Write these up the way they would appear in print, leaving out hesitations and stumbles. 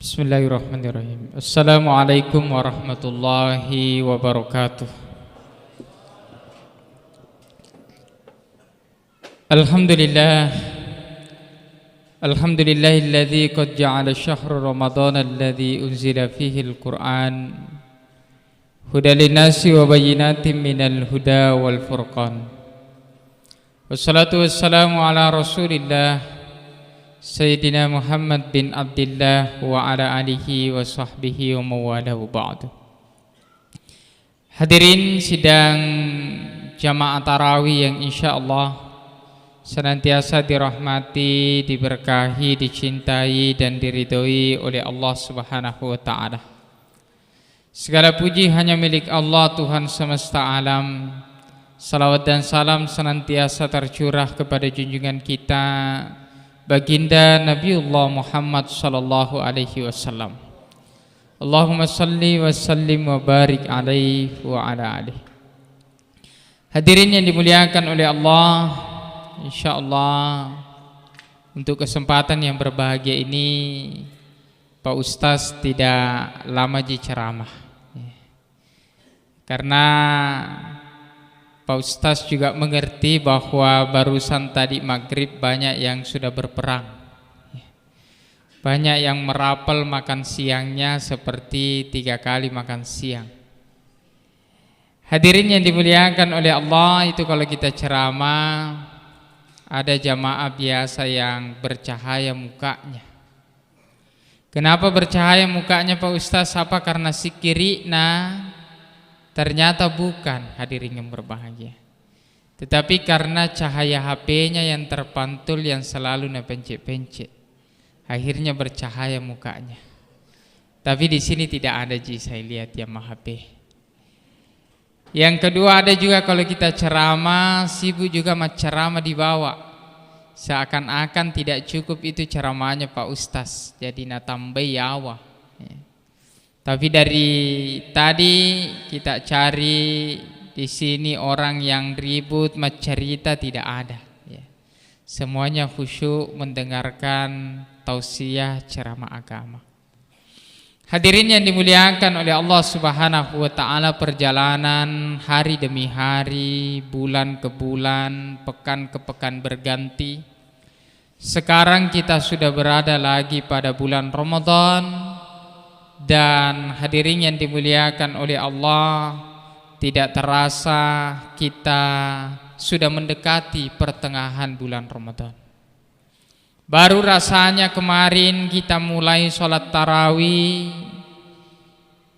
Bismillahirrahmanirrahim. Assalamualaikum warahmatullahi wabarakatuh. Alhamdulillah. Alhamdulillahilladzi qad ja'ala syahra ramadhana alladzi unzila fihi al-Qur'an hudan lin-nasi wa bayyinatin minal huda wal furqan. Wassalatu wassalamu ala Rasulillah Sayyidina Muhammad bin Abdullah wa ala alihi wa sahbihi wa mawalahu ba'du. Hadirin sidang jamaah tarawih yang insyaallah senantiasa dirahmati, diberkahi, dicintai dan diridhoi oleh Allah Subhanahu wa taala. Segala puji hanya milik Allah, Tuhan semesta alam. Salawat dan salam senantiasa tercurah kepada junjungan kita Baginda Nabiullah Muhammad sallallahu alaihi wasallam. Allahumma salli wa sallim wa barik alaihi wa ala alihi. Hadirin yang dimuliakan oleh Allah, insyaallah untuk kesempatan yang berbahagia ini Pak Ustaz tidak lama ceramah. Karena Pak Ustaz juga mengerti bahwa barusan tadi maghrib banyak yang sudah berperang, banyak yang merapel makan siangnya seperti 3 kali makan siang. Hadirin yang dimuliakan oleh Allah, itu kalau kita ceramah ada jamaah biasa yang bercahaya mukanya. Kenapa bercahaya mukanya Pak Ustaz? Apa karena sikirina? Ternyata bukan, hadirin yang berbahagia, tetapi karena cahaya HP-nya yang terpantul yang selalu pencet-pencet, akhirnya bercahaya mukanya. Tapi di sini tidak ada saya lihat yang HP. Yang kedua, ada juga kalau kita ceramah sibuk juga ceramah dibawa, seakan-akan tidak cukup itu ceramahnya Pak Ustaz, jadi natambah yawa. Tapi dari tadi kita cari di sini orang yang ribut cerita tidak ada, ya. Semuanya khusyuk mendengarkan tausiah ceramah agama. Hadirin yang dimuliakan oleh Allah Subhanahu wa taala, perjalanan hari demi hari, bulan ke bulan, pekan ke pekan berganti. Sekarang kita sudah berada lagi pada bulan Ramadan. Dan hadirin yang dimuliakan oleh Allah, tidak terasa kita sudah mendekati pertengahan bulan Ramadan. Baru rasanya kemarin kita mulai sholat tarawih.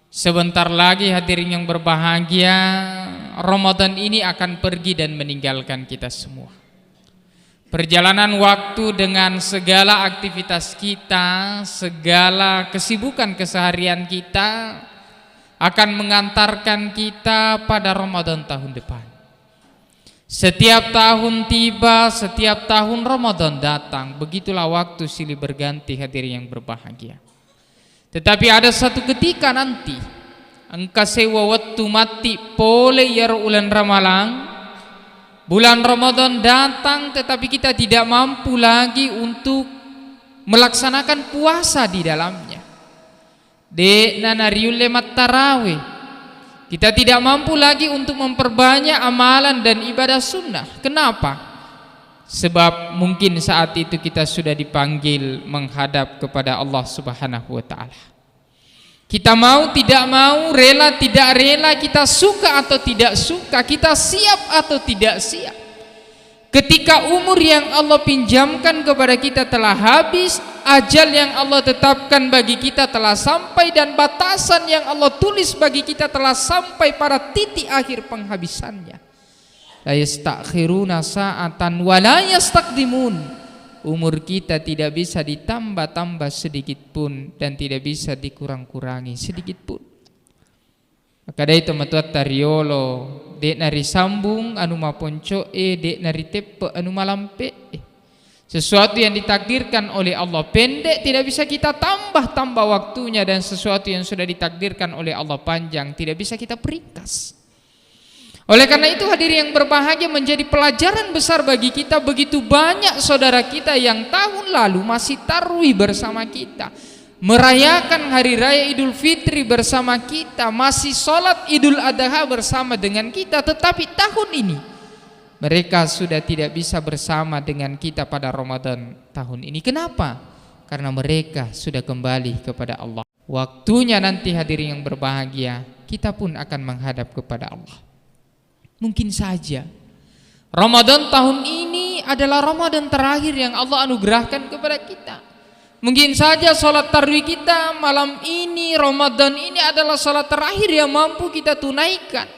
Sebentar lagi hadirin yang berbahagia, Ramadan ini akan pergi dan meninggalkan kita semua. Perjalanan waktu dengan segala aktivitas kita, segala kesibukan keseharian kita akan mengantarkan kita pada Ramadan tahun depan. Setiap tahun tiba, setiap tahun Ramadan datang, begitulah waktu silih berganti hadirin yang berbahagia. Tetapi ada satu ketika nanti engka sewa waktu mati pole yar ulan ramalang. Bulan Ramadan datang tetapi kita tidak mampu lagi untuk melaksanakan puasa di dalamnya. Nariul lemat tarawih. Kita tidak mampu lagi untuk memperbanyak amalan dan ibadah sunnah. Kenapa? Sebab mungkin saat itu kita sudah dipanggil menghadap kepada Allah Subhanahu wa taala. Kita mau tidak mau, rela tidak rela, kita suka atau tidak suka, kita siap atau tidak siap. Ketika umur yang Allah pinjamkan kepada kita telah habis, ajal yang Allah tetapkan bagi kita telah sampai, dan batasan yang Allah tulis bagi kita telah sampai pada titik akhir penghabisannya. La yastakhiruna sa'atan wa la yastaqdimun. Umur kita tidak bisa ditambah-tambah sedikit pun dan tidak bisa dikurang-kurangi sedikit pun. Maka dari itu matuat tariolo dek nari sambung anu maponco dek nari tepe anu malampe. Sesuatu yang ditakdirkan oleh Allah pendek tidak bisa kita tambah-tambah waktunya, dan sesuatu yang sudah ditakdirkan oleh Allah panjang tidak bisa kita peringkas. Oleh karena itu hadirin yang berbahagia, menjadi pelajaran besar bagi kita. Begitu banyak saudara kita yang tahun lalu masih tarawih bersama kita, merayakan hari raya Idul Fitri bersama kita, masih sholat Idul Adha bersama dengan kita, tetapi tahun ini mereka sudah tidak bisa bersama dengan kita pada Ramadan tahun ini. Kenapa? Karena mereka sudah kembali kepada Allah. Waktunya nanti hadirin yang berbahagia, kita pun akan menghadap kepada Allah. Mungkin saja Ramadan tahun ini adalah Ramadan terakhir yang Allah anugerahkan kepada kita. Mungkin saja sholat tarawih kita malam ini, Ramadan ini adalah sholat terakhir yang mampu kita tunaikan.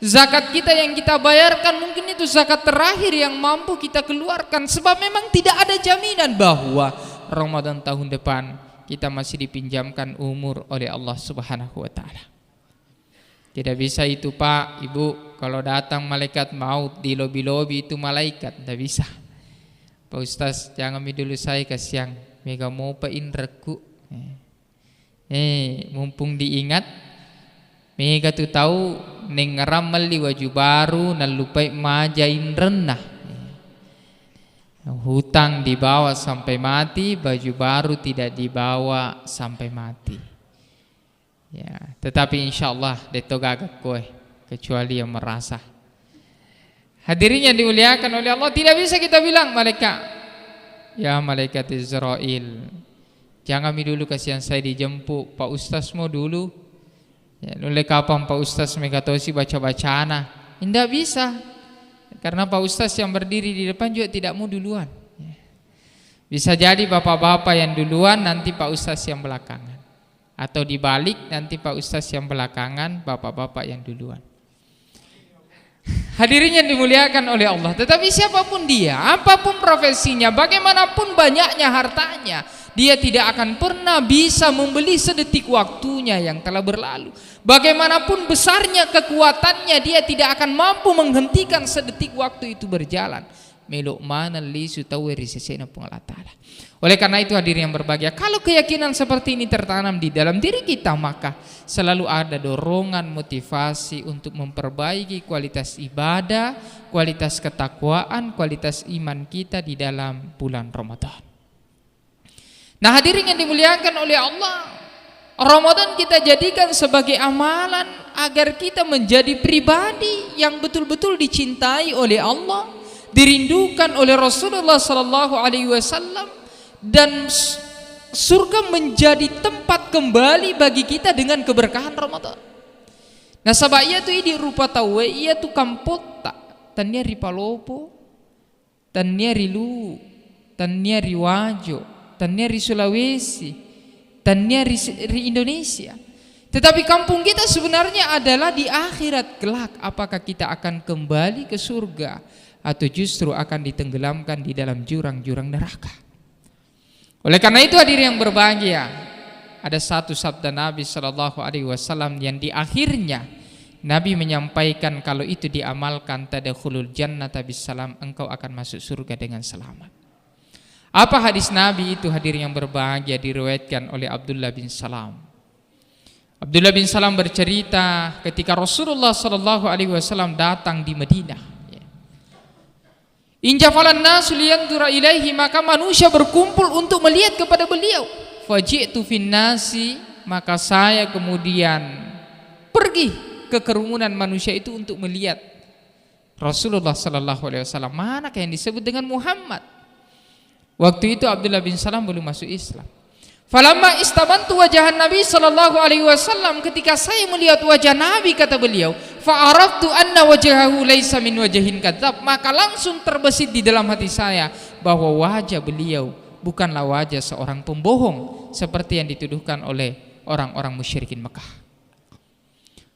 Zakat kita yang kita bayarkan mungkin itu zakat terakhir yang mampu kita keluarkan. Sebab memang tidak ada jaminan bahwa Ramadan tahun depan kita masih dipinjamkan umur oleh Allah Subhanahu wa ta'ala. Tidak bisa itu Pak, Ibu, kalau datang malaikat maut di lobi-lobi itu malaikat, tidak bisa. Pak Ustaz, jangan dulu saya kasihan mega mau pain reku. Mumpung diingat, mega tu tahu neng ramal di waju baru nan lupai majain renah. Hutang dibawa sampai mati, baju baru tidak dibawa sampai mati. Ya, tetapi insyaallah deto gagak kowe kecuali yang merasa. Hadirin yang dimuliakan oleh Allah, tidak bisa kita bilang malaikat, ya malaikat Israel, jangan dulu kasihan saya dijemput, Pak Ustaz mau dulu. Ya, oleh kapan Pak Ustaz megatosi baca-bacana? Tidak bisa. Karena Pak Ustaz yang berdiri di depan juga tidak mau duluan. Bisa jadi bapak-bapak yang duluan, nanti Pak Ustaz yang belakangan. Atau dibalik, nanti Pak Ustaz yang belakangan, bapak-bapak yang duluan. Hadirin yang dimuliakan oleh Allah. Tetapi siapapun dia, apapun profesinya, bagaimanapun banyaknya hartanya, dia tidak akan pernah bisa membeli sedetik waktunya yang telah berlalu. Bagaimanapun besarnya kekuatannya, dia tidak akan mampu menghentikan sedetik waktu itu berjalan. Meluk mana li sutawiri sesena Allah Ta'ala. Oleh karena itu hadirin yang berbahagia, kalau keyakinan seperti ini tertanam di dalam diri kita, maka selalu ada dorongan motivasi untuk memperbaiki kualitas ibadah, kualitas ketakwaan, kualitas iman kita di dalam bulan Ramadan. Nah hadirin yang dimuliakan oleh Allah, Ramadan kita jadikan sebagai amalan agar kita menjadi pribadi yang betul-betul dicintai oleh Allah, dirindukan oleh Rasulullah sallallahu alaihi wasallam, dan surga menjadi tempat kembali bagi kita dengan keberkahan Ramadan. Nah sabab ia tu idi rupa tawe ia tu kampota tania ripalopo, tania rilu, tania riwajo, tania ri Sulawesi, tania ri Indonesia. Tetapi kampung kita sebenarnya adalah di akhirat kelak. Apakah kita akan kembali ke surga atau justru akan ditenggelamkan di dalam jurang-jurang neraka? Oleh karena itu hadirin yang berbahagia, ada satu sabda Nabi sallallahu alaihi wasallam yang di akhirnya Nabi menyampaikan kalau itu diamalkan tadkhulul jannata bisalam, engkau akan masuk surga dengan selamat. Apa hadis Nabi itu hadirin yang berbahagia? Diriwayatkan oleh Abdullah bin Salam. Abdullah bin Salam bercerita ketika Rasulullah sallallahu alaihi wasallam datang di Madinah. Injafalan nasu liyanzura ilaihi, maka manusia berkumpul untuk melihat kepada beliau. Faji'tu fin nasi, maka saya kemudian pergi ke kerumunan manusia itu untuk melihat Rasulullah sallallahu alaihi wasallam. Manakah yang disebut dengan Muhammad? Waktu itu Abdullah bin Salam belum masuk Islam. Falamma istabantu wajah Nabi sallallahu alaihi wasallam, ketika saya melihat wajah Nabi, kata beliau, fa'araftu anna wajhahu laisa min wajhin kadzab, maka langsung terbesit di dalam hati saya bahwa wajah beliau bukanlah wajah seorang pembohong seperti yang dituduhkan oleh orang-orang musyrikin Mekah.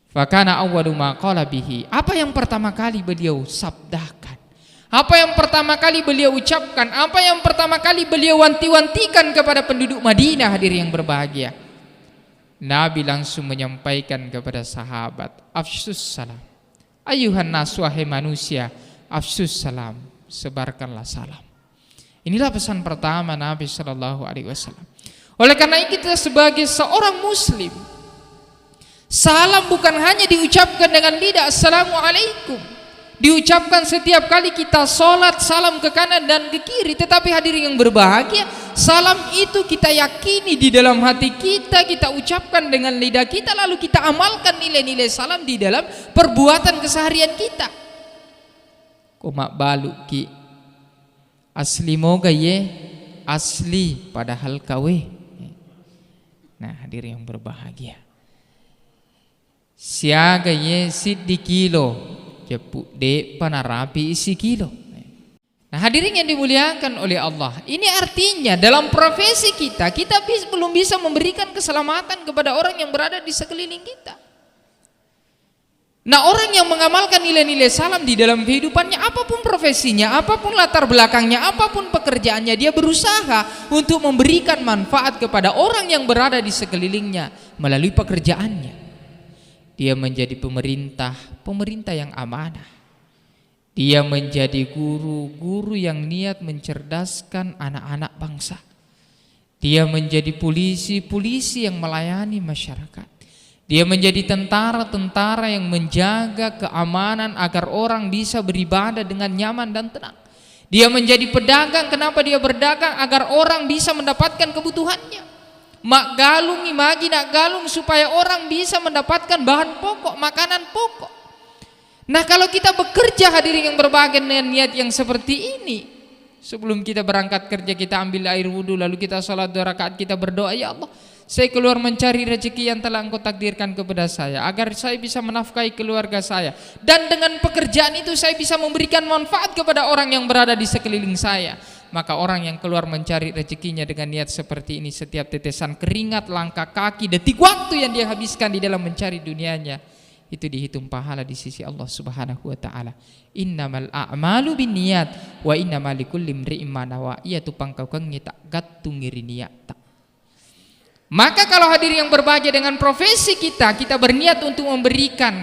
Fakana awwalu ma qala bihi, apa yang pertama kali beliau sabdakan, apa yang pertama kali beliau ucapkan, apa yang pertama kali beliau wanti-wantikan kepada penduduk Madinah, hadirin yang berbahagia? Nabi langsung menyampaikan kepada sahabat, afsus salam, ayuhan nas, wahai manusia, afsus salam, sebarkanlah salam. Inilah pesan pertama Nabi sallallahu alaihi wasallam. Oleh karena itu kita sebagai seorang muslim, salam bukan hanya diucapkan dengan lidah, assalamualaikum, diucapkan setiap kali kita sholat, salam ke kanan dan ke kiri. Tetapi hadirin yang berbahagia, Salam itu kita yakini di dalam hati kita, kita ucapkan dengan lidah kita, lalu kita amalkan nilai-nilai salam di dalam perbuatan keseharian kita. Komak balu ki asli moga ye asli padahal kawe. Nah, hadirin yang berbahagia, siaga ye siddi kilo jepuk de panarapi isi kilo. Nah, hadirin yang dimuliakan oleh Allah, ini artinya dalam profesi kita belum bisa memberikan keselamatan kepada orang yang berada di sekeliling kita. Nah, orang yang mengamalkan nilai-nilai salam di dalam kehidupannya, apapun profesinya, apapun latar belakangnya, apapun pekerjaannya, dia berusaha untuk memberikan manfaat kepada orang yang berada di sekelilingnya melalui pekerjaannya. Dia menjadi pemerintah yang amanah. Dia menjadi guru yang niat mencerdaskan anak-anak bangsa. Dia menjadi polisi yang melayani masyarakat. Dia menjadi tentara yang menjaga keamanan agar orang bisa beribadah dengan nyaman dan tenang. Dia menjadi pedagang, kenapa dia berdagang? Agar orang bisa mendapatkan kebutuhannya. Mak galung imagi nak galung supaya orang bisa mendapatkan bahan pokok, makanan pokok. Nah, kalau kita bekerja hadirin yang berbahagia dengan niat yang seperti ini, sebelum kita berangkat kerja kita ambil air wudhu, lalu kita sholat 2 rakaat, kita berdoa, ya Allah, saya keluar mencari rezeki yang telah Engkau takdirkan kepada saya agar saya bisa menafkahi keluarga saya, dan dengan pekerjaan itu saya bisa memberikan manfaat kepada orang yang berada di sekeliling saya. Maka orang yang keluar mencari rezekinya dengan niat seperti ini, setiap tetesan keringat, langkah kaki, detik waktu yang dia habiskan di dalam mencari dunianya, itu dihitung pahala di sisi Allah Subhanahu wa taala. Innamal a'malu binniyat wa innamal likulli imri'in ma nawa. Ia tu pangkaukan tak gattu ngiri niat. Maka kalau hadir yang berbahagia dengan profesi kita berniat untuk memberikan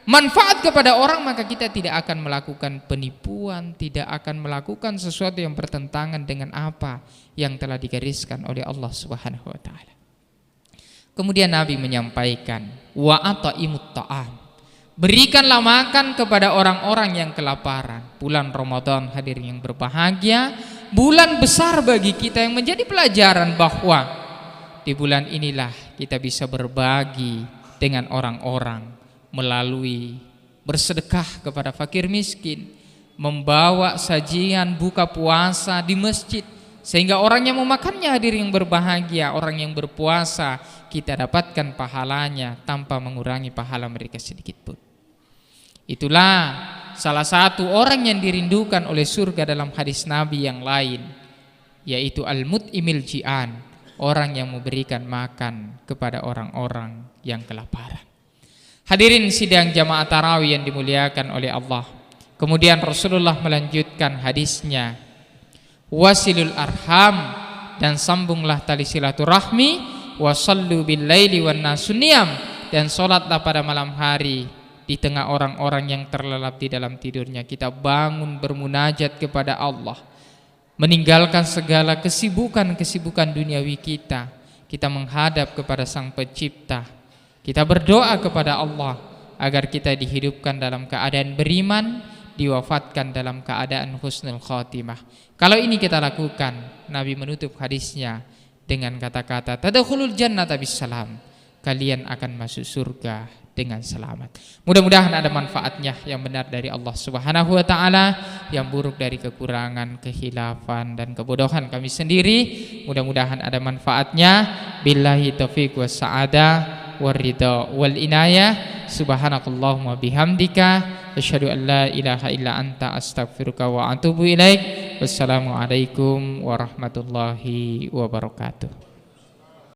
manfaat kepada orang, maka kita tidak akan melakukan penipuan, tidak akan melakukan sesuatu yang bertentangan dengan apa yang telah digariskan oleh Allah Subhanahu wa taala. Kemudian Nabi menyampaikan, wa ata'imut ta'am, berikanlah makan kepada orang-orang yang kelaparan. Bulan Ramadan hadirin yang berbahagia, bulan besar bagi kita yang menjadi pelajaran bahwa di bulan inilah kita bisa berbagi dengan orang-orang melalui bersedekah kepada fakir miskin, membawa sajian buka puasa di masjid, sehingga orang yang memakannya hadirin yang berbahagia, orang yang berpuasa, kita dapatkan pahalanya tanpa mengurangi pahala mereka sedikit pun. Itulah salah satu orang yang dirindukan oleh surga dalam hadis Nabi yang lain, yaitu al-mut'imil ji'an, orang yang memberikan makan kepada orang-orang yang kelaparan. Hadirin sidang jamaah tarawih yang dimuliakan oleh Allah. Kemudian Rasulullah melanjutkan hadisnya, wasilul arham, dan sambunglah tali silaturahmi, wasallu bil laili wan nasu niyam, dan salatlah pada malam hari di tengah orang-orang yang terlelap di dalam tidurnya. Kita bangun bermunajat kepada Allah, meninggalkan segala kesibukan duniawi kita. Kita menghadap kepada Sang Pencipta. Kita berdoa kepada Allah agar kita dihidupkan dalam keadaan beriman, diwafatkan dalam keadaan husnul khatimah. Kalau ini kita lakukan, Nabi menutup hadisnya dengan kata-kata tadkhulul jannata bisalam, kalian akan masuk surga dengan selamat. Mudah-mudahan ada manfaatnya yang benar dari Allah Subhanahu wa taala, yang buruk dari kekurangan, kehilafan dan kebodohan kami sendiri. Mudah-mudahan ada manfaatnya. Billahi taufiq was sa'adah war ridha wal inayah. Subhanakallahumma bihamdika asyhadu an la ilaha illa anta astaghfiruka wa atubu ilaik. Wassalamualaikum warahmatullahi wabarakatuh.